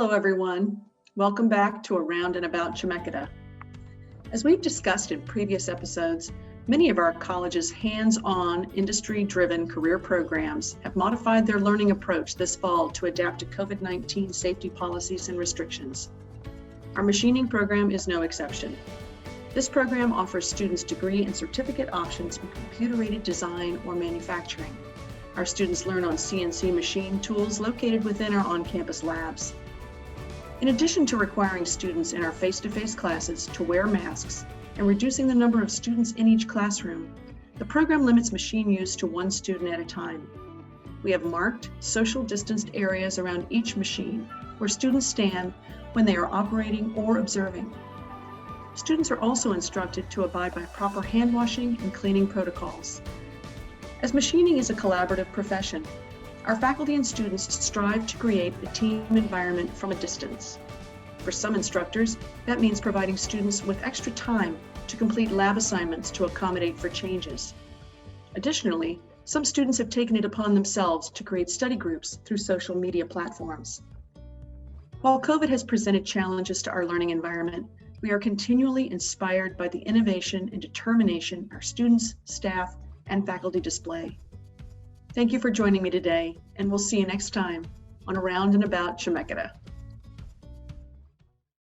Hello, everyone. Welcome back to Around and About Chemeketa. As we've discussed in previous episodes, many of our college's hands-on, industry-driven career programs have modified their learning approach this fall to adapt to COVID-19 safety policies and restrictions. Our machining program is no exception. This program offers students degree and certificate options in computer-aided design or manufacturing. Our students learn on CNC machine tools located within our on-campus labs. In addition to requiring students in our face-to-face classes to wear masks and reducing the number of students in each classroom, the program limits machine use to one student at a time. We have marked, social distanced areas around each machine where students stand when they are operating or observing. Students are also instructed to abide by proper hand washing and cleaning protocols. As machining is a collaborative profession, our faculty and students strive to create a team environment from a distance. For some instructors, that means providing students with extra time to complete lab assignments to accommodate for changes. Additionally, some students have taken it upon themselves to create study groups through social media platforms. While COVID has presented challenges to our learning environment, we are continually inspired by the innovation and determination our students, staff, and faculty display. Thank you for joining me today, and we'll see you next time on Around and About Chemeketa.